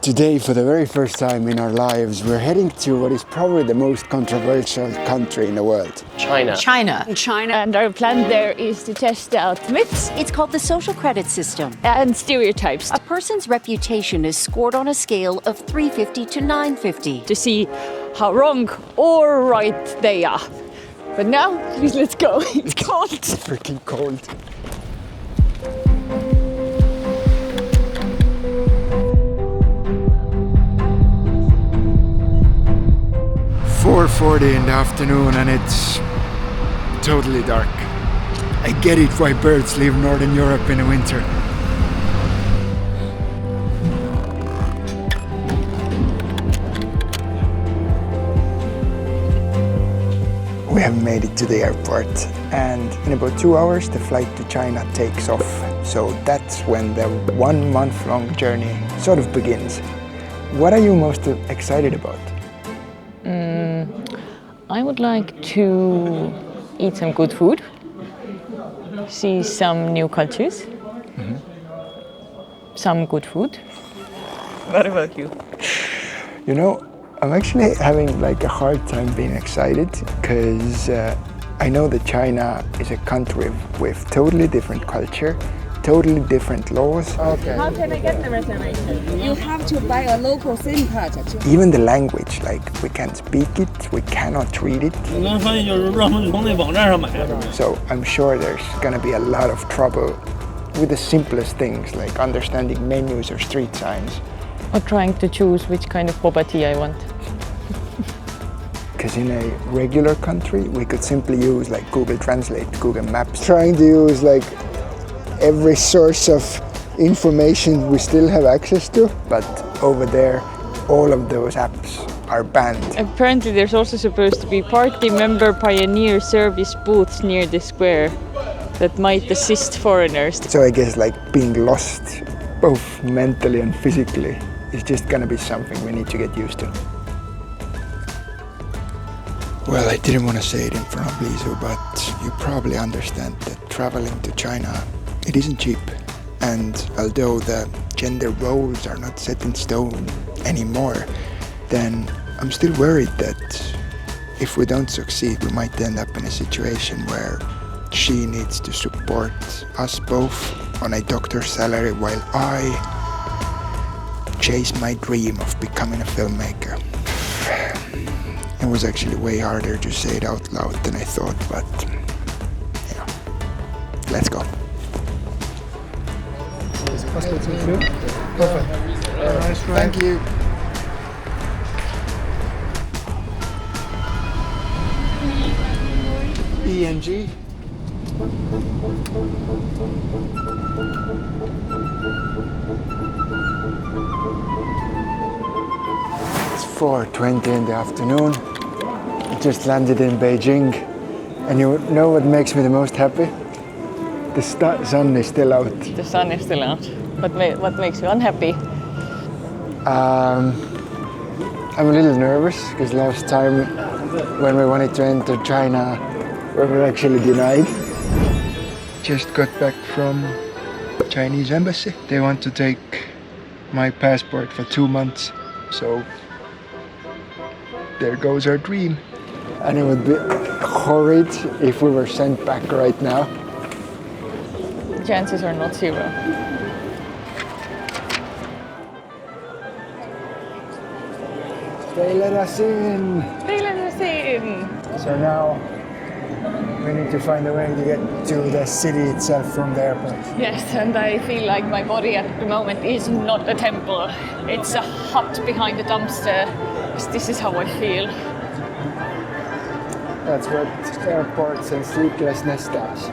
Today, for the very first time in our lives, we're heading to what is probably the most controversial country in the world. China. And our plan there is to test out myths It's called the social credit system. and stereotypes A person's reputation is scored on a scale of 350 to 950. to see how wrong or right they are. But now, please let's go. It's cold. Freaking cold. "4:40 in the afternoon and it's totally dark. I get it why birds leave Northern Europe in the winter. We have made it to the airport and in about 2 hours the flight to China takes off. So that's when the 1 month long journey sort of begins. What are you most excited about? I would like to eat some good food, see some new cultures, some good food. What about you? You know, I'm actually having like a hard time being excited because I know that China is a country with totally different culture, totally different laws. Okay. How can I get the reservation? You have to buy a local SIM card. Even the language, like we can't speak it, we cannot read it. 你刚翻译就是让他们从那网站上买是吧？ So I'm sure there's gonna be a lot of trouble with the simplest things like understanding menus or street signs. Or trying to choose which kind of boba tea I want. Because in a regular country, we could simply use like Google Translate, Google Maps. Trying to use like every source of information we still have access to. But over there, all of those apps are banned. Apparently there's also supposed to be party member pioneer service booths near the square that might assist foreigners. So I guess like being lost, both mentally and physically, is just gonna be something we need to get used to. Well, I didn't want to say it in front of Liisu, but you probably understand that traveling to China, it isn't cheap. And although the gender roles are not set in stone anymore, then I'm still worried that if we don't succeed, we might end up in a situation where she needs to support us both on a doctor's salary while I chase my dream of becoming a filmmaker. It was actually way harder to say it out loud than I thought, but yeah, let's go. Perfect. Thank you. ENG. It's 4:20 in the afternoon. I just landed in Beijing, and you know what makes me the most happy? The sun is still out. The sun is still out. What makes you unhappy? I'm a little nervous because last time when we wanted to enter China, we were actually denied. Just got back from Chinese embassy. They want to take my passport for 2 months, so there goes our dream. And it would be horrid if we were sent back right now. Chances are not zero. They let us in. They let us in. So now we need to find a way to get to the city itself from the airport. Yes, and I feel like my body at the moment is not a temple. It's a hut behind a dumpster. This is how I feel. That's what airports and sleeplessness does.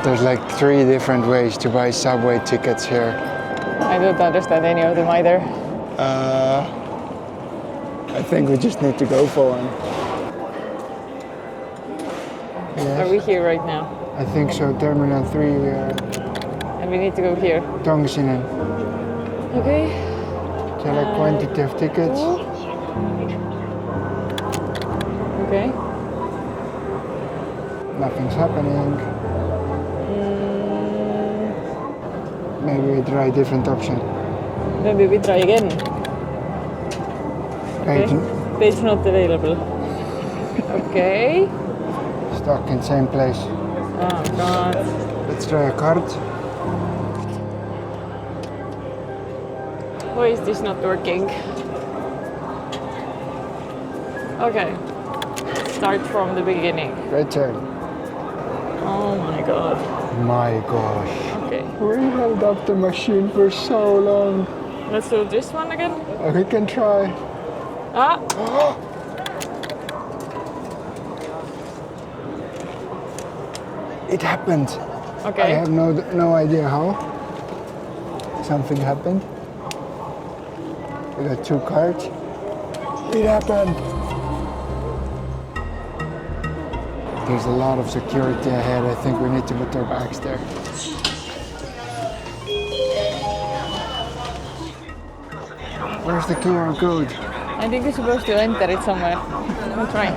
There's like 3 different ways to buy subway tickets here. I don't understand any of them either. I think we just need to go for one. Yes, Are we here right now? I think so. Terminal 3, we are at And we need to go here. Tongsinen. Okay. Select quantity of tickets. Okay. Nothing's happening. Maybe we try a different option. Maybe we try again. Okay. Page not available. Okay. Stuck in same place. Oh god. Let's try a card. Why is this not working? Okay. Start from the beginning. Return. Oh my god. My gosh. Okay. We held up the machine for so long. Let's do this one again. We can try. Ah! It happened. Okay. I have no idea how. Something happened. We got 2 cards. It happened. There's a lot of security ahead. I think we need to put our bags there. Where's the QR code? I think you're supposed to enter it somewhere. I'll try.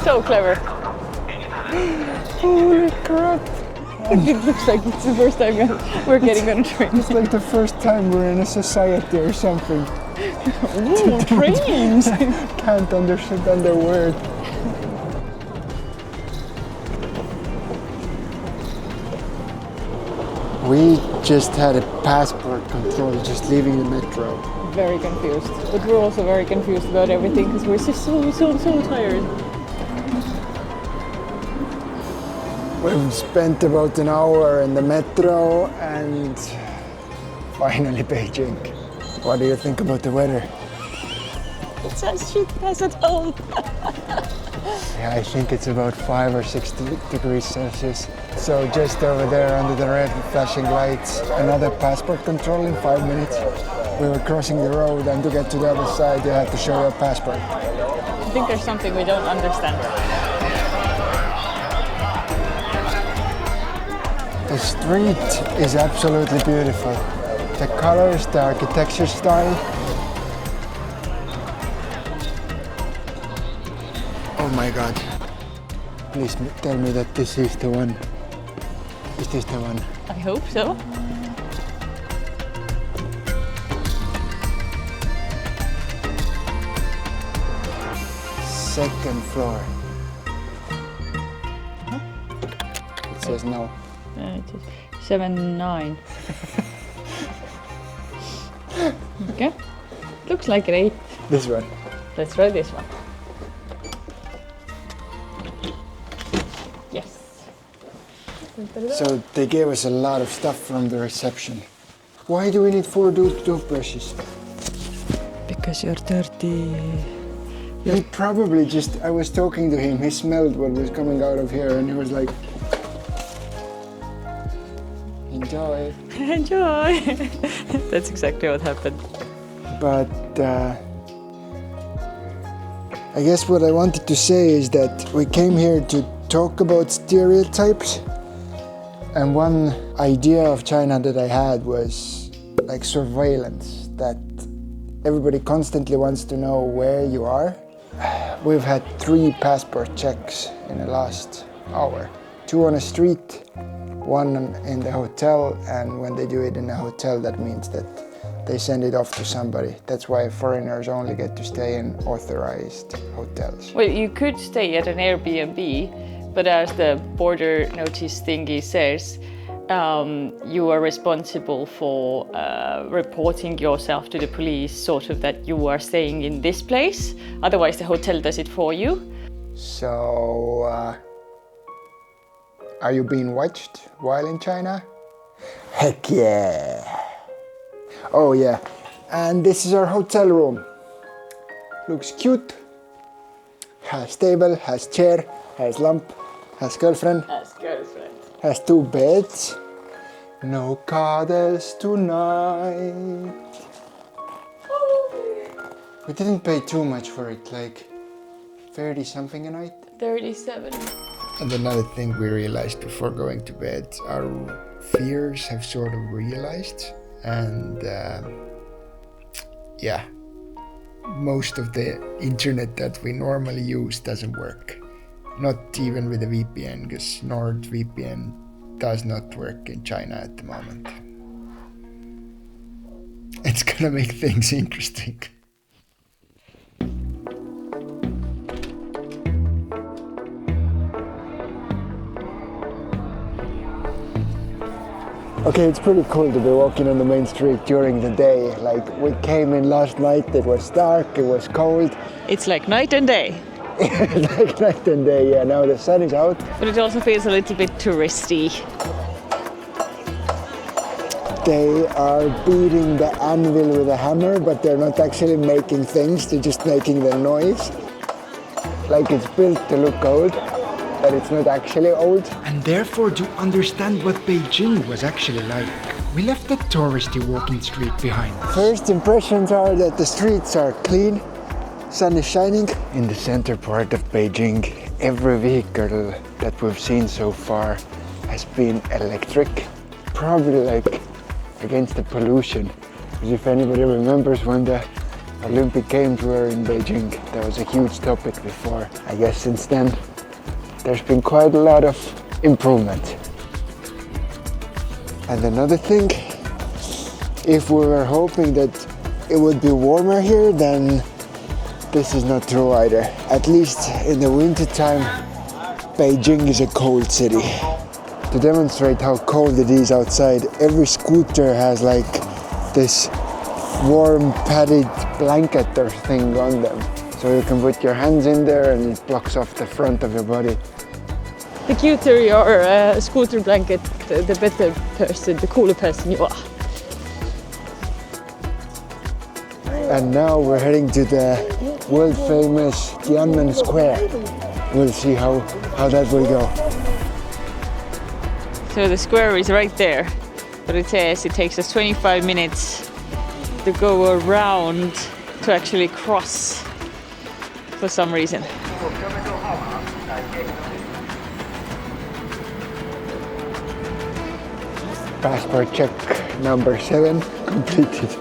So clever. Holy crap! It looks like it's the first time we're getting on a train. It's like the first time we're in a society or something. Ooh, trains! Can't understand their word. We just had a passport control just leaving the metro. Very confused. But we're also very confused about everything because we're just so tired. We've spent about an hour in the metro and finally Beijing. What do you think about the weather? It's as shit as at home. Yeah, I think it's about 5 or 6 degrees Celsius. So just over there under the red flashing lights, another passport control in 5 minutes. We were crossing the road and to get to the other side you have to show your passport. I think there's something we don't understand. The street is absolutely beautiful. The colors, the architecture style. Oh my god. Please tell me that this is the one. Is this the one? I hope so. Second floor. It says no. It is 7-9. Okay. Looks like an 8. This one. Let's try this one. Yes. So they gave us a lot of stuff from the reception. Why do we need 4 toothbrushes? Because you're dirty. He probably just, I was talking to him, he smelled what was coming out of here and he was like, enjoy. Enjoy! That's exactly what happened. But I guess what I wanted to say is that we came here to talk about stereotypes. And one idea of China that I had was like surveillance, that everybody constantly wants to know where you are. We've had 3 passport checks in the last hour. 2 on the street, 1 in the hotel, and when they do it in a hotel, that means that they send it off to somebody. That's why foreigners only get to stay in authorized hotels. Well, you could stay at an Airbnb, but as the border notice thingy says, you are responsible for reporting yourself to the police, sort of that you are staying in this place. Otherwise, the hotel does it for you. So, are you being watched while in China? Heck yeah! Oh yeah, and this is our hotel room. Looks cute. Has table, has chair, has lamp, has girlfriend. Has 2 beds. No cuddles tonight. We didn't pay too much for it, like 30 something a night. 37. And another thing we realized before going to bed, our fears have sort of realized. And yeah, most of the internet that we normally use doesn't work. Not even with a VPN, because NordVPN does not work in China at the moment. It's gonna make things interesting. Okay, it's pretty cool to be walking on the main street during the day. Like, we came in last night, it was dark, it was cold. It's like night and day. Like night and day, yeah, now the sun is out. But it also feels a little bit touristy. They are beating the anvil with a hammer, but they're not actually making things, they're just making the noise. Like it's built to look old, but it's not actually old. And therefore, to understand what Beijing was actually like, we left the touristy walking street behind us. First impressions are that the streets are clean, sun is shining. In the center part of Beijing, every vehicle that we've seen so far has been electric. Probably like against the pollution. Because if anybody remembers when the Olympic Games were in Beijing, that was a huge topic before. I guess since then, there's been quite a lot of improvement. And another thing, if we were hoping that it would be warmer here, then this is not true either. At least in the winter time, Beijing is a cold city. To demonstrate how cold it is outside, every scooter has like this warm padded blanket or thing on them. So you can put your hands in there and it blocks off the front of your body. The cuter your scooter blanket, the better person, the cooler person you are. And now we're heading to the world famous Tiananmen Square. We'll see how that will go. So the square is right there, but it says it takes us 25 minutes to go around to actually cross for some reason. Passport check number 7 completed.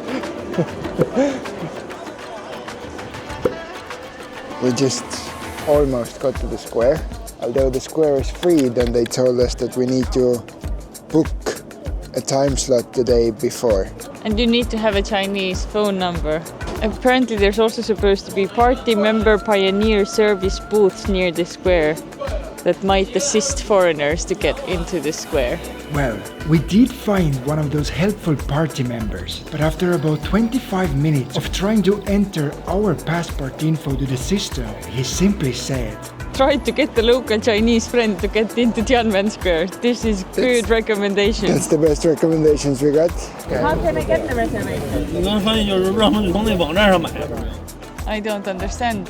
We just almost got to the square. Although the square is free, then they told us that we need to book a time slot the day before. And you need to have a Chinese phone number. Apparently there's also supposed to be party member pioneer service booths near the square that might assist foreigners to get into the square. Well, we did find one of those helpful party members, but after about 25 minutes of trying to enter our passport info to the system, he simply said, "Try to get the local Chinese friend to get into Tiananmen Square. This is good recommendation." That's the best recommendations we got. How can I get the reservation? 你刚刚发现就是让他们从那网站上买，是不是？ I don't understand.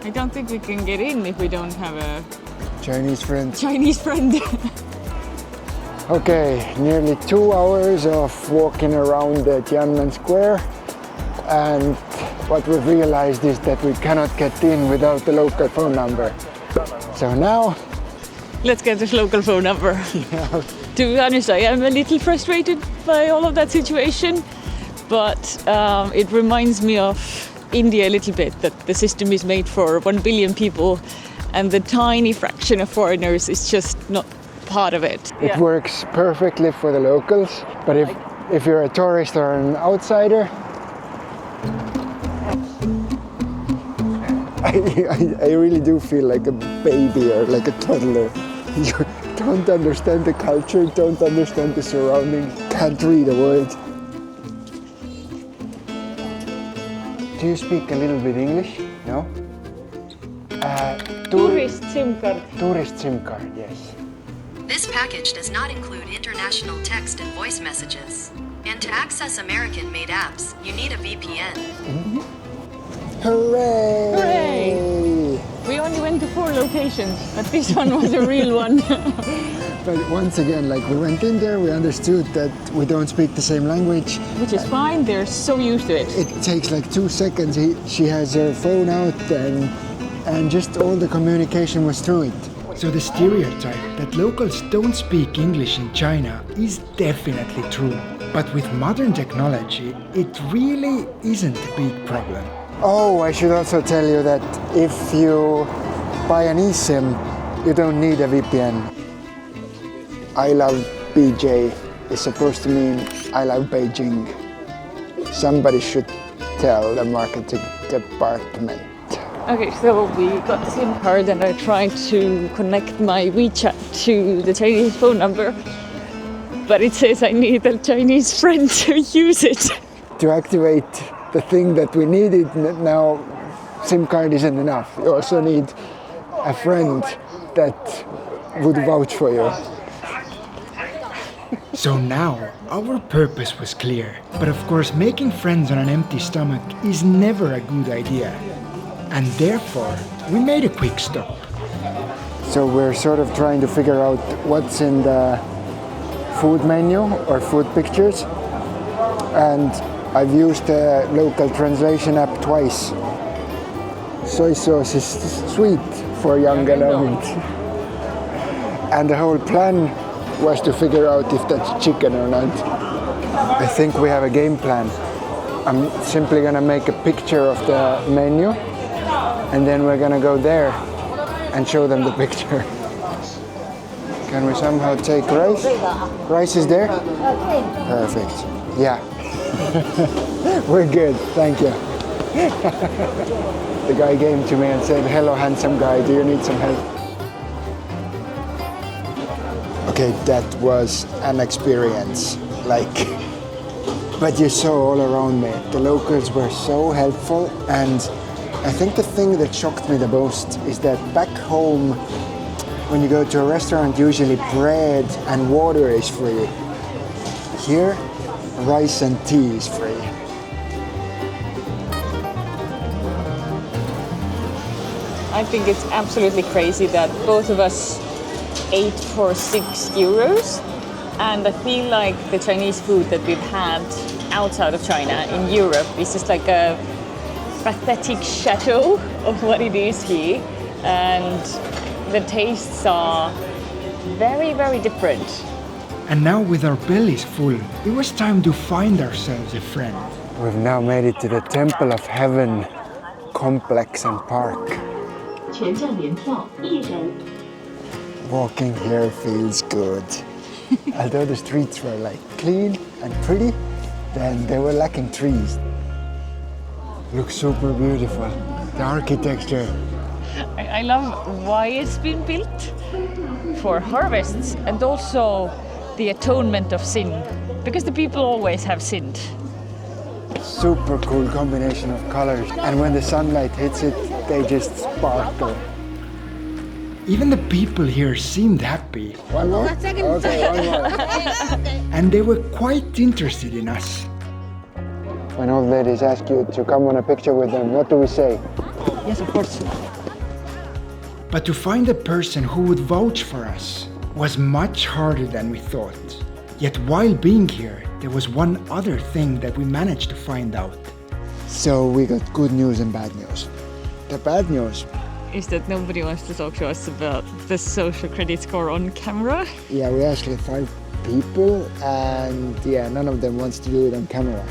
I don't think we can get in if we don't have a Chinese friend. Chinese friend. Okay, nearly 2 hours of walking around the Tiananmen Square, and what we've realized is that we cannot get in without the local phone number. So now, Let's get this local phone number. To be honest, I am a little frustrated by all of that situation, but it reminds me of India a little bit, that the system is made for 1 billion people and the tiny fraction of foreigners is just not part of it. it works perfectly for the locals, but if you're a tourist or an outsider, I really do feel like a baby or like a toddler. You don't understand the culture, don't understand the surroundings, can't read a word. Do you speak a little bit English? No? Tourist SIM card. Tourist SIM card, yes. This package does not include international text and voice messages. And to access American-made apps, you need a VPN. Hooray! Hooray! We only went to 4 locations, but this one was a real one. But once again, like we went in there, we understood that we don't speak the same language. Which is fine, they're so used to it. It takes like 2 seconds. She has her phone out and just all the communication was through it. So the stereotype that locals don't speak English in China is definitely true. But with modern technology, it really isn't a big problem. Oh, I should also tell you that if you buy an eSIM, You don't need a VPN. I love BJ is supposed to mean I love Beijing. Somebody should tell the marketing department. Okay, so we got the SIM card and I tried to connect my WeChat to the Chinese phone number, but it says I need a Chinese friend to use it. To activate the thing that we needed now, SIM card isn't enough. You also need a friend that would vouch for you. So now, our purpose was clear. But of course, making friends on an empty stomach is never a good idea. And therefore, we made a quick stop. So we're sort of trying to figure out what's in the food menu or food pictures. And I've used the local translation app twice. Soy sauce is sweet for young adults. And the whole plan was to figure out if that's chicken or not. I think we have a game plan. I'm simply gonna make a picture of the menu and then we're gonna go there and show them the picture. Can we somehow take rice? Rice is there? Perfect. Yeah. We're good, thank you. The guy came to me and said, "Hello, handsome guy, do you need some help?" Okay, that was an experience, but you saw all around me. The locals were so helpful, and I think the thing that shocked me the most is that back home, when you go to a restaurant, usually bread and water is free. Here, rice and tea is free. I think it's absolutely crazy that both of us ate for €6, and I feel like the Chinese food that we've had outside of China in Europe is just like a pathetic shadow of what it is here, and the tastes are very, very different. And now with our bellies full, it was time to find ourselves a friend. We've now made it to the Temple of Heaven complex and park. Walking here feels good. Although the streets were clean and pretty, then they were lacking trees. Looks super beautiful. The architecture. I love why it's been built for harvests and also the atonement of sin, because the people always have sinned. Super cool combination of colors, and when the sunlight hits it, they just sparkle. Even the people here seemed happy. One more? Okay, one more. And they were quite interested in us. When old ladies ask you to come on a picture with them, what do we say? Yes, of course. But to find a person who would vouch for us was much harder than we thought. Yet while being here, there was one other thing that we managed to find out. So we got good news and bad news. The bad news is that nobody wants to talk to us about the social credit score on camera. Yeah, we actually had 5 people, and none of them wants to do it on camera.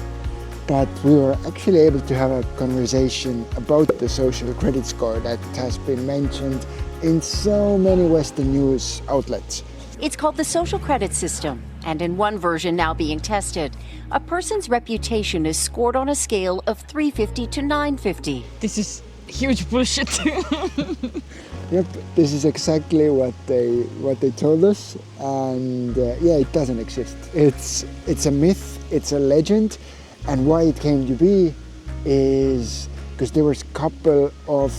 But we were actually able to have a conversation about the social credit score that has been mentioned in so many Western news outlets. It's called the social credit system, and in one version now being tested, a person's reputation is scored on a scale of 350 to 950. This is huge bullshit. Yep, this is exactly what they told us, and it doesn't exist. It's a myth, it's a legend, and why it came to be is because there was a couple of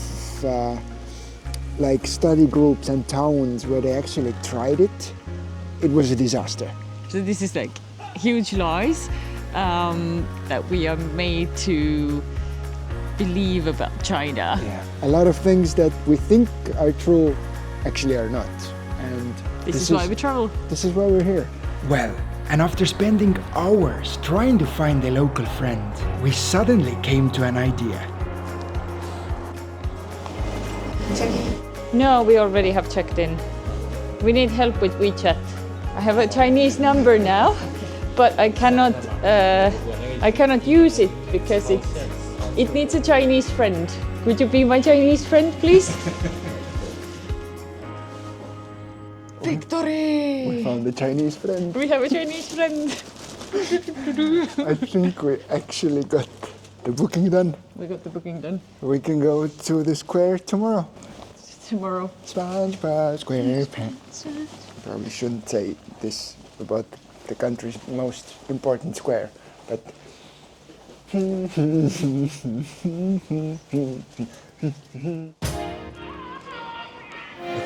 study groups and towns where they actually tried it. It was a disaster. So this is huge lies that we are made to believe about China. Yeah. A lot of things that we think are true actually are not. And this is why we travel. This is why we're here. Well, and after spending hours trying to find a local friend, we suddenly came to an idea. No, we already have checked in. We need help with WeChat. I have a Chinese number now, but I cannot use it because it needs a Chinese friend. Could you be my Chinese friend, please? Victory! We found a Chinese friend. We have a Chinese friend. I think we actually got the booking done. We got the booking done. We can go to the square tomorrow. Tomorrow. SpongeBob SquarePants. Probably shouldn't say this about the country's most important square, but I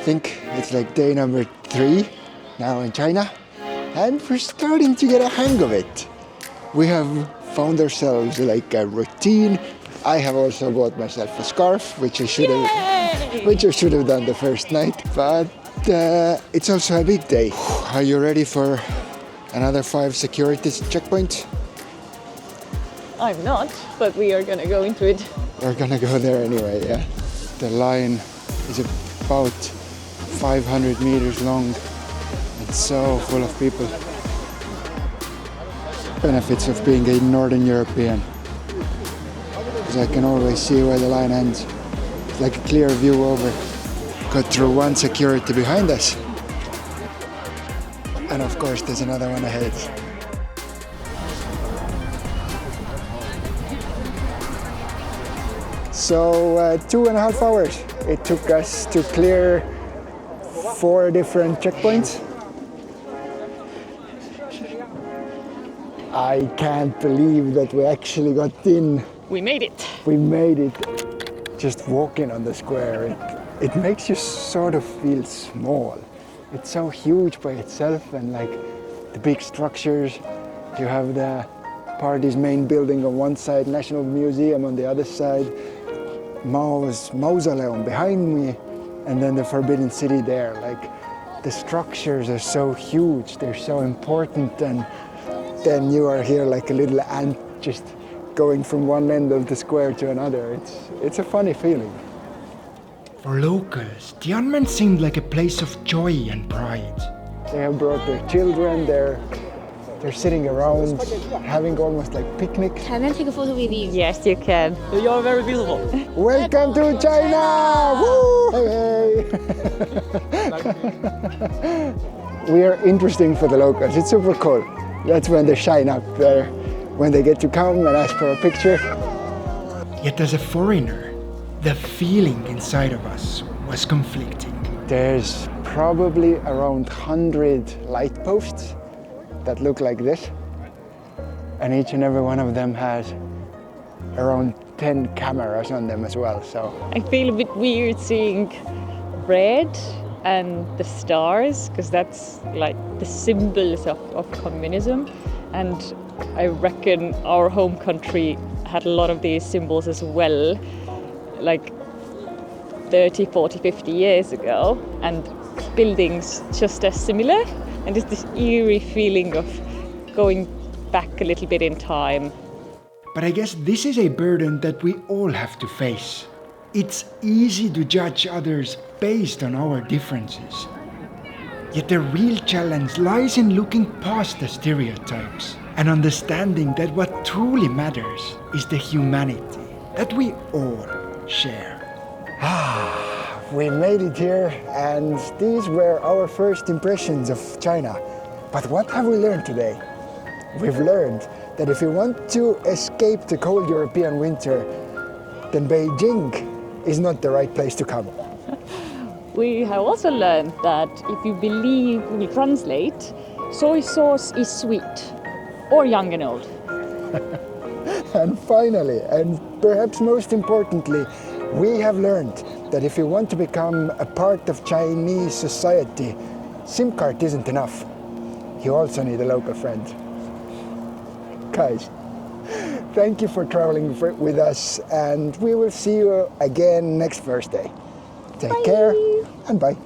think it's like day number 3 now in China, and we're starting to get a hang of it. We have found ourselves like a routine. I have also bought myself a scarf, which I should have done the first night, but it's also a big day. Are you ready for another 5 security checkpoints? I'm not, but we are gonna go into it. We're gonna go there anyway, yeah. The line is about 500 meters long. It's so full of people. Benefits of being a Northern European, because I can always see where the line ends. It's like a clear view over. Got through one security behind us. And of course there's another one ahead. So 2.5 hours it took us to clear 4 different checkpoints. I can't believe that we actually got in. We made it. We made it. Just walking on the square, it makes you sort of feel small. It's so huge by itself, and like the big structures. You have the party's main building on one side, National Museum on the other side, Mao's mausoleum behind me, and then the Forbidden City there. Like the structures are so huge, they're so important, and then you are here like a little ant just going from one end of the square to another. It's a funny feeling. For locals, Tiananmen seemed like a place of joy and pride. They have brought their children, they're sitting around having almost like picnics. Can I take a photo with you? Yes, you can. You're very beautiful. Welcome to China! Woo! Hey, hey. We are interesting for the locals. It's super cool. That's when they shine up there, when they get to come and ask for a picture. Yet as a foreigner, the feeling inside of us was conflicting. There's probably around 100 light posts that look like this, and each and every one of them has around 10 cameras on them as well. So I feel a bit weird seeing red and the stars, because that's like the symbols of communism, and I reckon our home country had a lot of these symbols as well, like 30, 40, 50 years ago, and buildings just as similar, and it's this eerie feeling of going back a little bit in time. But I guess this is a burden that we all have to face. It's easy to judge others based on our differences. Yet the real challenge lies in looking past the stereotypes and understanding that what truly matters is the humanity that we all share. we made it here, and these were our first impressions of China. But what have we learned today? We've learned that if you want to escape the cold European winter, then Beijing is not the right place to come. We have also learned that if you believe Google Translate, soy sauce is sweet, or young and old. And finally, and perhaps most importantly, we have learned that if you want to become a part of Chinese society, SIM card isn't enough. You also need a local friend. Guys, thank you for traveling with us, and we will see you again next Thursday. Take care and bye.